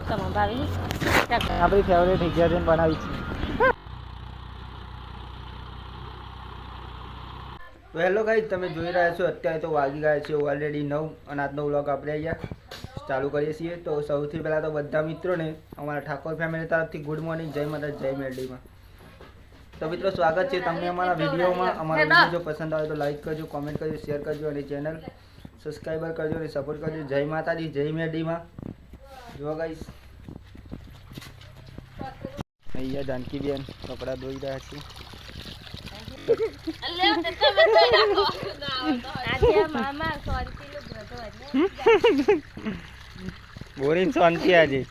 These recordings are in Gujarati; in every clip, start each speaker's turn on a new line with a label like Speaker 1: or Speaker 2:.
Speaker 1: તમે ભાવી
Speaker 2: આપણી ફેવરેટ જગ્યા છે બનાવી છે. તો હેલો ગાઈસ, તમે જોઈ રહ્યા છો અત્યારે તો વાગી ગયા છે ઓલરેડી 9 અને આજનો વ્લોગ આપણે અહીંયા ચાલુ કરીએ છીએ. તો સૌથી પહેલાં તો બધા મિત્રોને અમારા ઠાકોર ફેમિલી તરફથી ગુડ મોર્નિંગ, જય માતા, જય મેરડીમાં. તો મિત્રો સ્વાગત છે તમને અમારા વિડીયોમાં. અમારો વિડીયો જો પસંદ આવે તો લાઈક કરજો, કોમેન્ટ કરજો, શેર કરજો અને ચેનલ સબસ્ક્રાઈબર કરજો અને સપોર્ટ કરજો. જય માતાજી, જય મેરડીમાં. જો ગાઈસ અહીંયા જાનકી બેન કપડાં ધોઈ રહ્યા છે. બોરીન શાંતિ આજે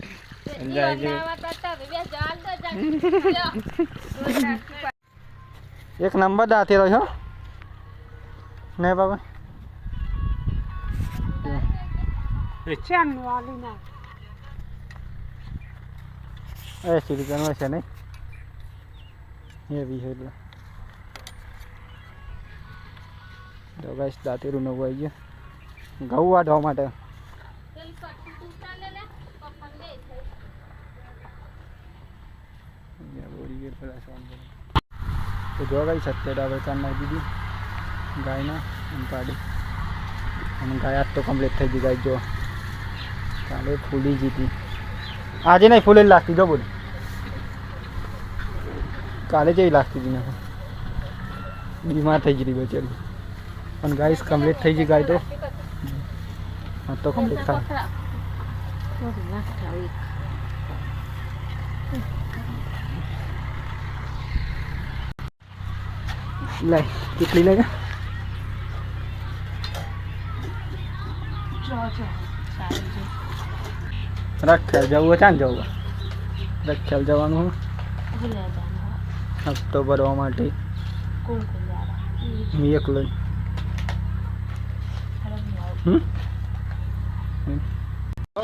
Speaker 2: એક નંબર દાતે રહ્યો ને બાબા સિલિકન માં છે નહીં એ બી છે એટલે તો ગાઈસ દાંતેરું નવું આવી ગયું ઘઉં વાઢવા માટે. તો જો ગાઈસ અત્યારે આપણે ચાર નાખી દીધી ગાયના અને કાઢી અને ગાય આજ તો કમ્પ્લીટ થઈ ગઈ. ગાય જો કાલે ફૂલી જીતી, આજે નહીં ફૂલેલી લાગતી. જો બોલ કાલે જેવી લાગતી હતી ને બીમાર થઈ ગઈ બચારી. અને ગાઈસ કમ્પ્લીટ થઈ ગઈ ગાય તો હા તો કમ્પ્લીટ થાય. લે કેટલી લે રખ્યાલ જવું ચાંદ જવું રખ્યાલ જવાનું હપ્તો ભરવા માટે એકલો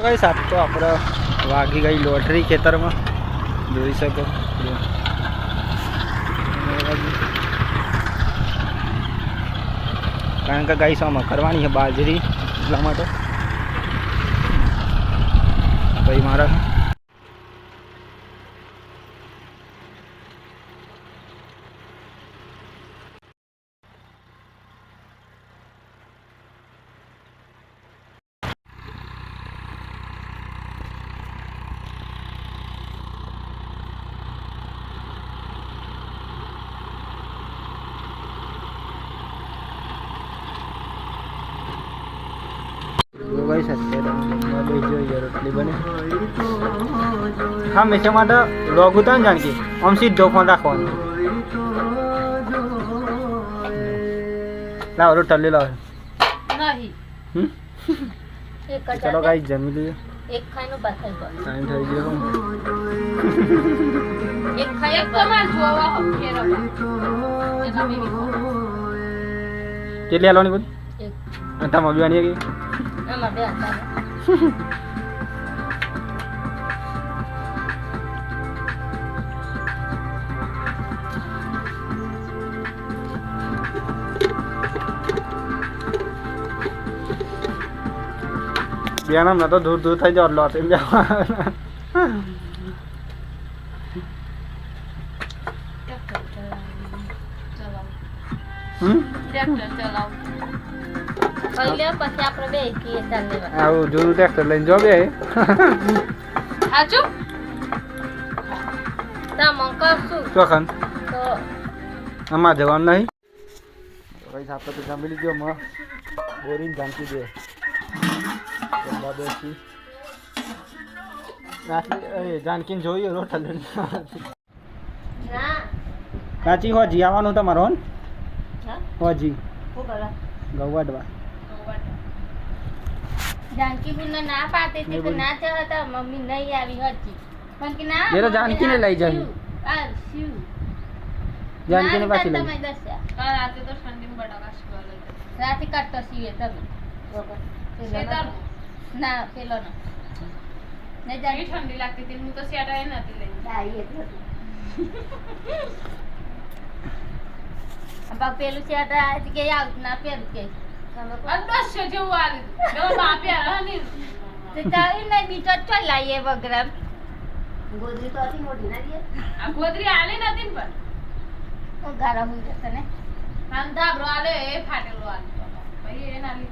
Speaker 2: ગઈ સાત તો આપણે વાગી ગઈ લોટરી ખેતરમાં જોઈ શકો. કારણ કે ગાઈસ આમાં કરવાની છે બાજરી, એટલા માટે ભાઈ મારા રોટલી બને. હા મેં માટે લોગ ઉતાર ને જાણકી આમ સીધો ફોન રાખવાનો. લાવ રોટલી ટલ્લી લાવ. ચલો ગાઈસ જમી લઈએ.
Speaker 1: એક ખાઈનો પાછળ
Speaker 2: ટાઈમ થઈ ગયો.
Speaker 1: એક ખાઈ એક તમાર જોવા ફેરવા એના મે
Speaker 2: કેટલી આલવાની બધી
Speaker 1: એક
Speaker 2: અંતામાં બીવાની ગઈ
Speaker 1: આમાં બે હતા.
Speaker 2: બેનમ ના તો દૂર દૂર થઈ જાવ લોટ એમ જવા. આવું જૂનું ટ્રેક્ટર લઈને જો બે ચોખન આમાં જવાનું નહીં. આપણે તો જમી લીધો બોરીને ઝાંકી દે જાનકીને જોઈએ રોટલ કાચી હોજી આવવાનું તમારો હોજી ગવાડવા
Speaker 1: जानकी बुना ना पाते थे तो ना चाहता मम्मी नहीं આવી હતી પણ કે ના
Speaker 2: ये तो जानकी ने लई जाई
Speaker 1: આ શિવ
Speaker 2: जानकी ने पाછી લઈ
Speaker 1: કાલ રાતે તો ઠંડીમાં બટાકા શીવા લઈ રાતે કાટતો સીવે તમે શેતર ના પેલો ના ને જાની ઠંડી લાગતી હતી હું તો સ્વેટર નથી લઈ દાઈ એટલે અબા પેલું સ્વેટર આજ કે આવ ના પહેર કે તમે 200 જેવું આવી જો બાપે હની तो चाहे नहीं बीचो चल लाइए वगैरह गोदरी तो आती मोटी ना दिए आ गोदरी आले ना दिन पर वो गारा हुई रहता ने हम दाबरो आले फाटेलो आले भाई એ નાલી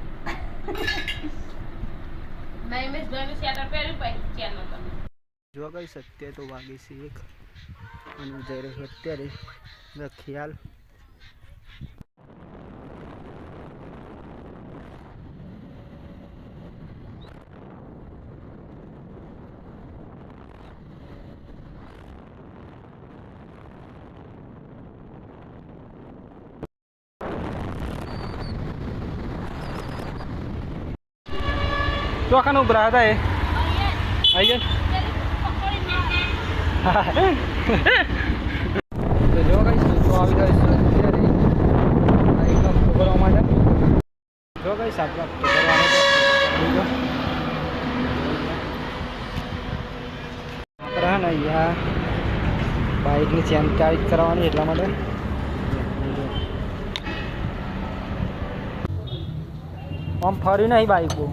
Speaker 1: मैं मिस दोनों सेटर पे पे चैनल पर
Speaker 2: જો ગઈ સત્ય તો વાગી છે એક અને જઈ રહ્યો અત્યારે ખ્યાલ ચોખાનો ઉભરા હતા એ આવી જાય તો જો કઈ તો આવી ગઈ છે અત્યારે એકદમ ખબરવા માટે જો કઈ સાપડા ખબરવા માટે આપણે ને અહીંયા બાઇકની ચેન ચાર્જ કરવાની એટલા માટે આમ ફરી નહીં બાઇક બહુ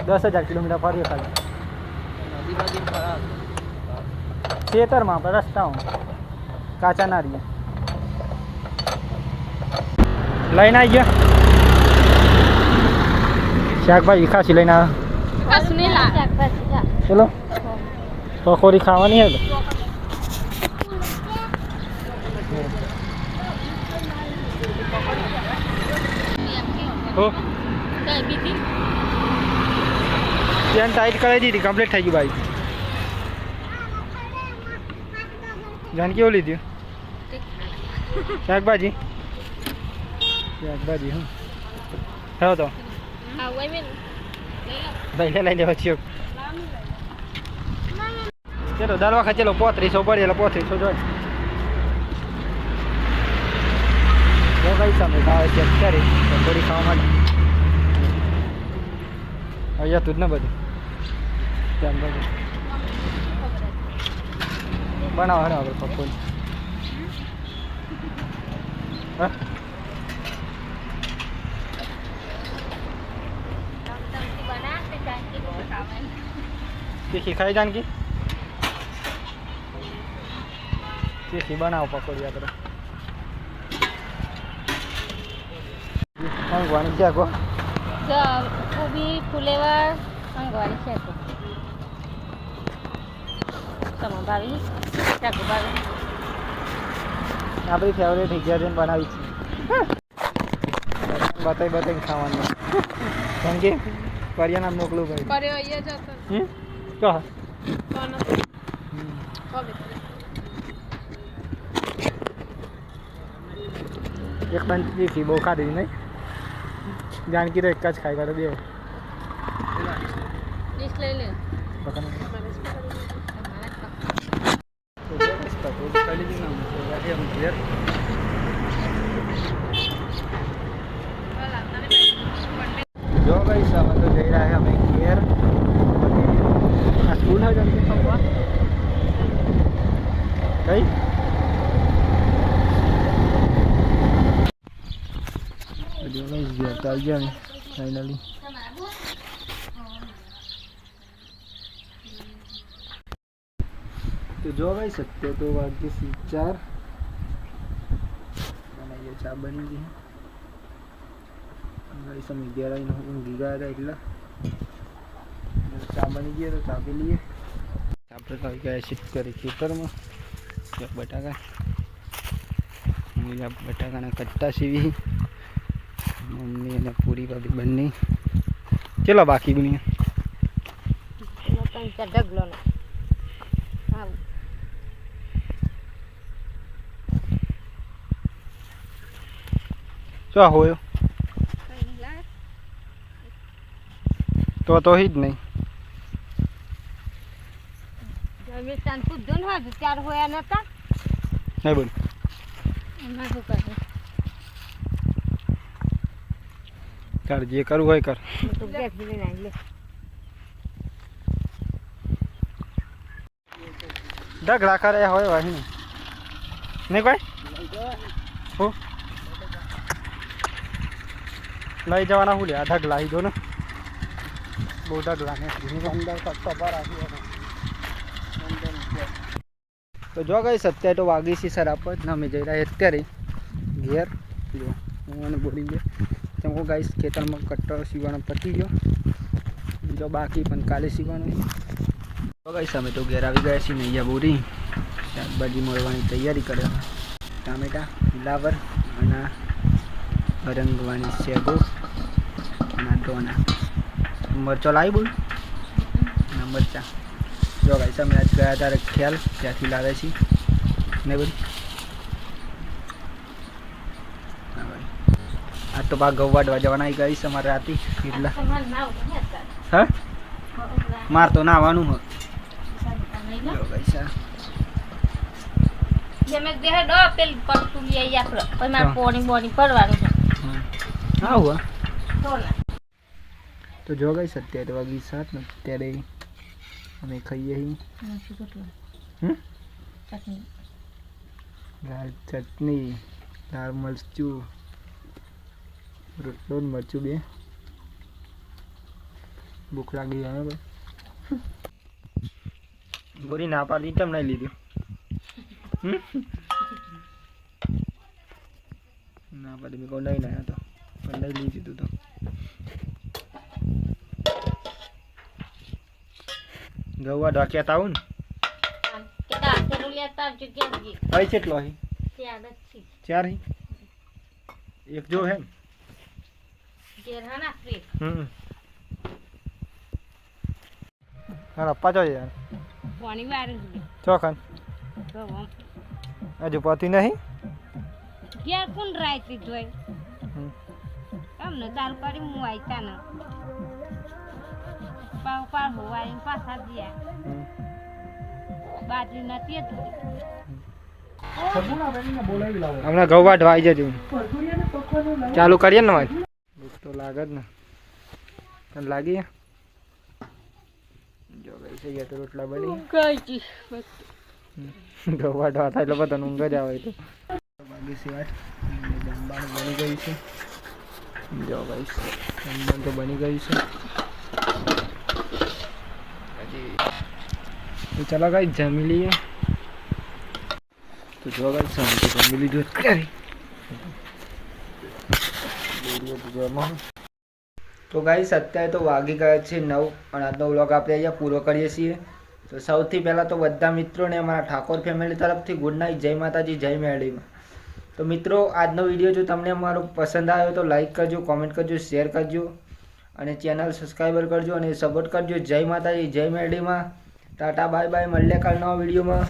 Speaker 2: 10,000 કિલોમીટર ફરીએ ખાલી ખેતરમાં આપણે રસ્તાઓ કાચા ના રહીએ લઈને આવી ગયા શાકભાજી ખાસી લઈને આવ્યા ચલો પકોડી ખાવાની હે હો ચેન ટાઈટ કરાવી દીધી કમ્પ્લીટ થઈ ગયું ભાઈ જાન કેવું લીધું શાકભાજી હું હા તો લઈ લેવા છીએ ચલો દર વખત ચલો 3500 પડે એટલે 3500 જોઈ જો કઈ સામે ખાવે છે અત્યારે થોડી ખાવા માટે અહીંયા તું જ ને બધું ત્યાં બધું બનાવો ને હવે પકોડી હા તીખી ખાઈ જાનકી તીખી બનાવો પકોડી આપણે માંગવાની છે કો
Speaker 1: કોબી ફુલેવર માંગવાની છે તો તમે ભાવી ચાકુ ભાવી
Speaker 2: આપણી ફેવરેટ જગ્યા જઈને બનાવી છે બતાવી ખાવાનું કેમ કે પરિયાના મોકલું ભાઈ
Speaker 1: કર્યો અહીંયા જતો
Speaker 2: કહો એક બંધ તીખી બહુ ખાધી નહીં જાનકી તો એક જ ખાઈ કાઢો બે
Speaker 1: લઈ લે
Speaker 2: जो भाई सब तो जा रहा है हमें घेर स्कूल है जाने कहीं जो भाई घेर तो आ गया फाइनली तो जो भाई सकते तो वाक्य 4 ये चा बनी गई है गाड़ी सब गया ઊંઘી ગયા હતા એટલે ચા બની ગઈ તો ચા પી લઈએ આપણે તો આવી ગયા શિફ્ટ કરી ખેતરમાં બટાકાના કટ્ટા સીવી મમ્મી અને પૂરી ભાભી બંને ચલો બાકી બની
Speaker 1: ઢગલો
Speaker 2: શું હોયો તો જ નહીં
Speaker 1: મિષ્ટાન પૂછજો ને ચાર હોયા નતા
Speaker 2: નહીં બોલ
Speaker 1: એમાં શું કરે
Speaker 2: કર જે કરવું હોય કર ઢગલા કરે હોય વાહી નહીં કોઈ હું લઈ જવાના હું લે ઢગલા જો ને બોટા ઢોરાને અંદર કટ્ટો પર આવી તો જો ગઈ અત્યારે તો વાગી છે સર આપ જ અમે જઈ રહ્યા અત્યારે ઘેર જો હું અને બોલી ગયો તેમ હું ગાઈશ ખેતરમાં કટ્ટો સીવાનો પતી ગયો જો બાકી પણ કાલે સીવાનું તો ગાઈશ અમે તો ઘેર આવી ગયા છીએ નૈયા બોરી શાકભાજી મળવાની તૈયારી કરે ટામેટા ફ્લાવર અને રંગવાની શેગો અને ડોના મરચો લાવી બોલ ના મરચા જો ગાઈસ અમે આજ ગયા હતા ખ્યાલ ત્યાંથી લાવે છે ને બોલ હા ભાઈ આ તો બા ગૌ વાડવા જવાના ગાઈસ અમારે રાતી એટલા હા માર તો નાવાનું હ જો ગાઈસ
Speaker 1: જેમે દેહ ડો પેલ પટુ લઈ આયા આપણે પછી માર પોણી બોણી પડવાનું છે
Speaker 2: હા હુઆ
Speaker 1: તો ના
Speaker 2: તો જો ગાઈસ અત્યારે વાગી 7 ને અત્યારે અમે ખાઈએ દાળ ચટણી દાળ મરચું રોટલો મરચું બે ભૂખ લાગી આવે ભાઈ બોરી ના પાડી કેમ નહીં લીધું ના પાડી મેં કહું નહીં ના તો પણ નહીં લીધું તું તો ગૌવા ઢોક્યા આવું ને
Speaker 1: કેતા સેલું લેતા આવજો કેજી
Speaker 2: હવે કેટલો હી
Speaker 1: ત્યાં જ છે
Speaker 2: 4 હી એક જો હે
Speaker 1: ઘેર હના ફ્રી
Speaker 2: હા પાછો યાર
Speaker 1: પાણી વાર
Speaker 2: ચોખન
Speaker 1: તો
Speaker 2: હજુ પતી નહીં
Speaker 1: ઘેર કોણ રાયતી જોઈ અમને દાલ કરી હું આઈતા ને પાવ પાવ હોવાય પાછા દિયા બાજરી નથી
Speaker 2: હમણાં ઘઉં વાટવા આવી જજો ચાલુ કરીએ ને વાત ભૂખ તો લાગે જ ને તને લાગી જો ગઈ છે તો રોટલા બની
Speaker 1: કઈ
Speaker 2: ઘઉં વાટવા થાય એટલે બધા ઊંઘ જ આવે તો બાકી છે વાત જમવાનું બની ગયું છે જો ગઈ જમવાનું તો બની ગયું છે તો ચાલો ગાઈસ જમી લઈએ તો જો ગાઈસ જમી લીધું અત્યારે તો ગાઈસ અત્યારે તો વાગી ગયા છે 9 અને આજનો વ્લોગ આપણે અહીંયા પૂરો કરીએ છીએ તો સૌથી પહેલાં તો બધા મિત્રોને અમારા ઠાકોર ફેમિલી તરફથી ગુડ નાઇટ જય માતાજી જય મેરડીમાં તો મિત્રો આજનો વિડીયો જો તમને અમારો પસંદ આવ્યો તો લાઈક કરજો કોમેન્ટ કરજો શેર કરજો અને ચેનલ સબસ્ક્રાઈબર કરજો અને સપોર્ટ કરજો જય માતાજી જય મેરડીમાં ટાટા બાય બાય મળીએ કાલ નવા વિડીયોમાં